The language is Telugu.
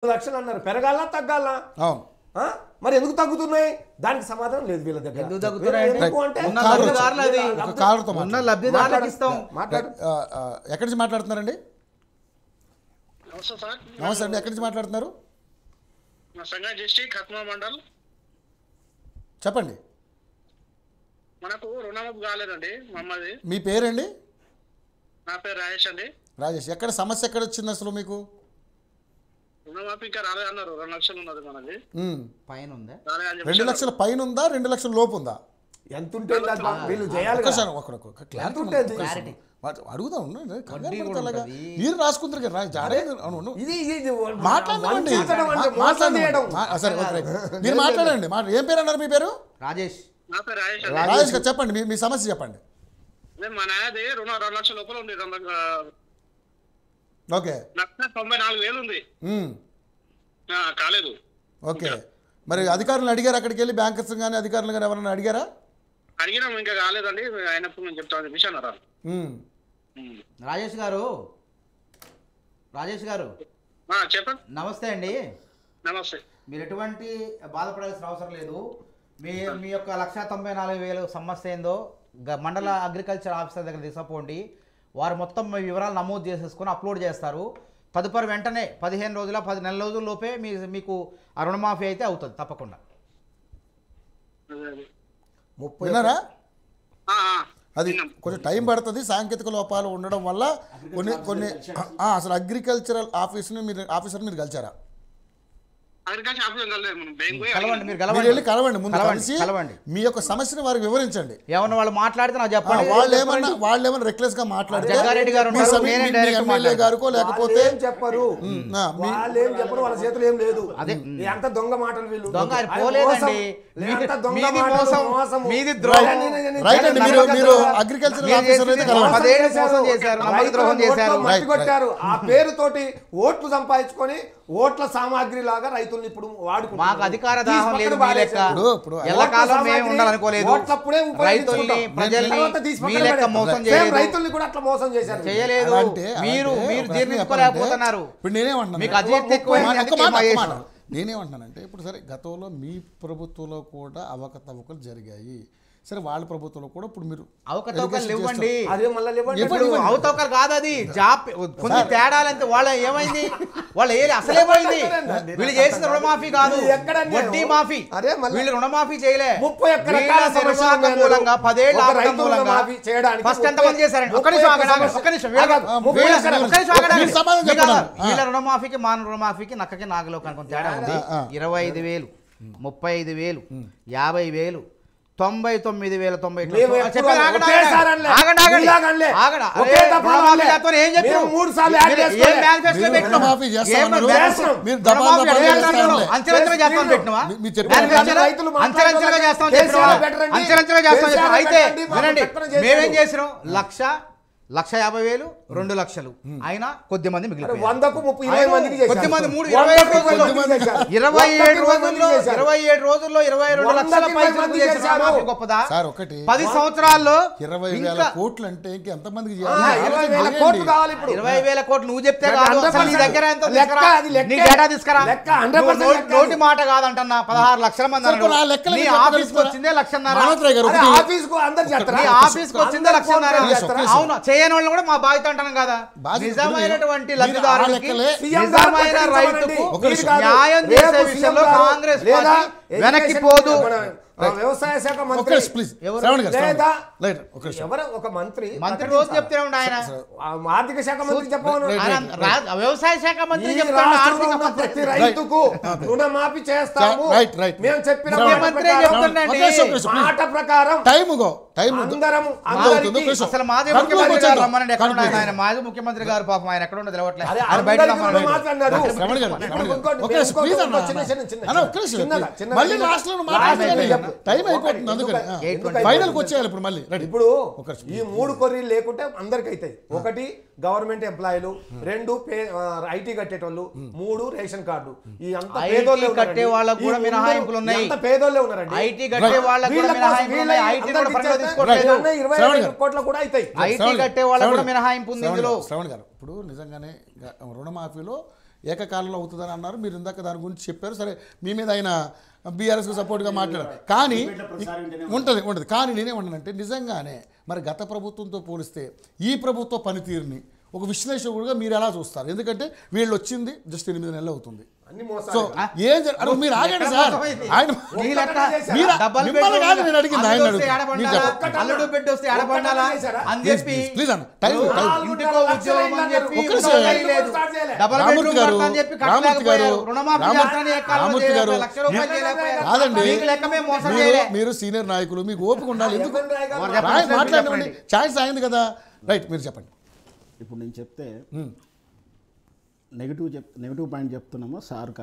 లక్షలు అన్నారు, పెరగాలా తగ్గాలా? మరి ఎందుకు తగ్గుతున్నాయి? దానికి సమాధానం లేదు వీళ్ళ దగ్గర. ఎందుకు తగ్గుతున్నాయి అంటే ఎక్కడి నుంచి మాట్లాడుతున్నారండి? నమస్తే అండి, ఎక్కడి నుంచి మాట్లాడుతున్నారు? చెప్పండి. మనకు రుణమాఫీ కాలేదండి. మమ్మది. మీ పేరండి? నా పేరు రాజేష్ అండి. రాజేష్, ఎక్కడ సమస్య ఎక్కడ వచ్చింది అసలు మీకు? రుణమాఫీ ఇంకా రాలేదన్నారు. 2 లక్షలు ఉన్నది మనది. పైన ఉందా? 2 లక్షల పైన ఉందా, 2 లక్షల లోపు ఉందా? ఎంత ఉంటుంది వీళ్ళు చేయాలి? అడుగుదాం, మీరు రాసుకుంటారు కదా. మాట్లాడండి, మీరు మాట్లాడండి. ఏం పేరు అన్నారు మీ పేరు? రాజేష్. రాజేష్ గారు చెప్పండి, మీ సమస్య చెప్పండి. మా నాయది 2 లక్షల లోపల ఉంది. ఓకే, 94,000 ఉంది. కాలేదు. ఓకే, మరి అధికారులను అడిగారు? అక్కడికి వెళ్ళి బ్యాంకర్స్ కానీ అధికారులు కానీ ఎవరైనా అడిగారా? అడిగినాం, ఇంకా కాలేదండి. అయినప్పుడు నేను చెప్తాను చెప్పేసి అన్నారా. రాజేష్ గారు, చెప్పండి. నమస్తే అండి. నమస్తే. మీరు ఎటువంటి బాధపడాల్సిన అవసరం లేదు. మీ యొక్క 1,94,000 సమస్య ఏందో మండల అగ్రికల్చర్ ఆఫీసర్ దగ్గర తీసుకుపోండి. వారు మొత్తం మీ వివరాలు నమోదు చేసేసుకొని అప్లోడ్ చేస్తారు. తదుపరి వెంటనే 15 రోజుల 10 నెలల రోజుల లోపే మీకు ఆ రుణమాఫీ అయితే అవుతుంది తప్పకుండా. విన్నారా? అది కొంచెం టైం పడుతుంది, సాంకేతిక లోపాలు ఉండడం వల్ల కొన్ని అసలు అగ్రికల్చరల్ ఆఫీసర్ని మీరు కలిచారా? కలవండి, ముందు కలిసి మీ యొక్క సమస్యను వారికి వివరించండి. ఏమన్నా వాళ్ళు మాట్లాడితే నాకు చెప్పండి. వాళ్ళు ఏమన్నా రెక్లెస్ గా మాట్లాడితే ఎమ్మెల్యే గారికో లేకపోతే చెప్పరు, వాళ్ళ చేతులు ఏం లేదు. అదే అంత దొంగ మాటలు వీళ్ళు. దొంగ పోలేదండి, మీది ద్రోహం. రైట్ అండి, మీరు అగ్రికల్చర్ ఆఫీసర్ అయితే కొట్టారు. ఆ పేరుతోటి ఓట్లు సంపాదించుకొని ఓట్ల సామాగ్రి లాగా రైతుల్ని ఇప్పుడు వాడుకుంటారు. మాకు అధికార దాహం లేదు, ఎల్లకాలం మేము ఉండాలనుకోలేదు. రైతుల్ని ప్రజల్ని మీ లెక్క మోసం చేయలేదు, రైతుల్ని కూడా అట్లా మోసం చేశారు. చేయలేదు. మీరు జీర్ణించుకోలేకపోతున్నారు. ఇప్పుడు నేనేమంటున్నాను, మీకు అజీర్తి ఎక్కువ. నేనేమంటున్నానంటే ఇప్పుడు సరే గతంలో మీ ప్రభుత్వంలో కూడా అవకతవకలు జరిగాయి. సరే వాళ్ళ ప్రభుత్వంలో కూడా ఇప్పుడు మీరు అవకతవకలు ఇవ్వండి. అవకతవకలు కాదు, అది కొంచెం తేడాలంటే వాళ్ళ ఏమైంది, వాళ్ళ అసలేమైంది. వీళ్ళు చేసిన రుణమాఫీ కాదు, వడ్డీ మాఫీ. వీళ్ళు రుణమాఫీ చేయలే. 30 మూలంగా 10 ఏళ్ళ మూలంగా ఫస్ట్ ఎంతమంది చేశారండి? ఒక్క నిమిషం. వీళ్ళ రుణమాఫీకి మా రుణమాఫీకి నక్కకి నాగలో కొంచెం తేడా ఉంది. 25,000, 35,000, 50,000, 99,090. అయితే మేమేం చేసినాం? 1,50,000, 2 లక్షలు అయినా కొద్ది మంది మిగిలిన 27 రోజుల్లో 22 లక్షల గొప్పదా? 10 సంవత్సరాల్లో 20,000 కోట్లు అంటే ఎంత మందికి 20,000 కోట్లు నువ్వు చెప్తే కాదు, నీ దగ్గర ఎంత తీసుకురా. నోటి మాట కాదంటన్నా. 16 లక్షల మంది నీ ఆఫీస్కి వచ్చిందే 1,50,000. నీ ఆఫీస్కి వచ్చిందే 1,50,000. అవును, చేయని వాళ్ళు కూడా మా బాధ్యత అంటాను కదా. నిజమైనటువంటి లబ్ధిదారులకి, నిజమైన రైతుకు న్యాయం చేసే విషయంలో కాంగ్రెస్ పార్టీ వెనక్కి పోదు. వ్యవసాయ శాఖ మంత్రి ఒక మంత్రి రోజు చెప్తే ఆయన ఆర్థిక శాఖ మంత్రి చెప్పను, వ్యవసాయ శాఖ మంత్రి ప్రతి రైతుకు రుణమాఫీ చేస్తాము మేము చెప్పిన మాట ప్రకారం అసలు మాజీ ముఖ్యమంత్రి గారు రమ్మనండి. ఎక్కడ ఉన్నారు ఆయన? మాజీ ముఖ్యమంత్రి గారు పాపం ఆయన ఎక్కడ ఉండదు తెలియట్లేదు. ఇప్పుడు ఈ 3 కొర్రీలు లేకుంటే అందరికి అవుతాయి. 1 గవర్నమెంట్ ఎంప్లాయీలు, 2 ఐటీ కట్టేటోళ్ళు, 3 రేషన్ కార్డు. ఈ అంత పేదోళ్ళే కట్టే వాళ్ళకు కూడా మినహాయింపులు ఉన్నాయి. అంత పేదోళ్ళే ఉన్నారండి. ఐటీ కట్టే వాళ్ళకు కూడా మినహాయింపులు ఉన్నాయి. ఐటీ కూడా పరిగణ తీసుకోవట్లేదు. 25 కోట్ల కూడా అవుతాయి. ఐటీ కట్టే వాళ్ళకు కూడా మినహాయింపు ఉంది ఇందులో. శ్రవణ్ గారు, ఇప్పుడు నిజంగానే రుణమాఫీలో ఏకకాలంలో అవుతుందని అన్నారు. మీరు ఇందాక దాని గురించి చెప్పారు. సరే మీ మీద ఆయన బీఆర్ఎస్కి సపోర్ట్గా మాట్లాడారు. కానీ ఉంటుంది కానీ నేనేమన్నానంటే నిజంగానే మరి గత ప్రభుత్వంతో పోలిస్తే ఈ ప్రభుత్వ పనితీరుని ఒక విశ్లేషకుడుగా మీరు ఎలా చూస్తారు? ఎందుకంటే వీళ్ళు వచ్చింది జస్ట్ 8 నెలలు అవుతుంది. సో ఏం మీరు ఆగండి సార్. ఆయన నేను అడిగింది ఆయన కాదండి. మీరు సీనియర్ నాయకులు, మీకు ఓపిక ఉండాలి. ఎందుకు మాట్లాడండి, ఛాయిస్ అయింది కదా. రైట్, మీరు చెప్పండి. ఇప్పుడు నేను చెప్తే నెగిటివ్ పాయింట్ చెప్తున్నామో సార్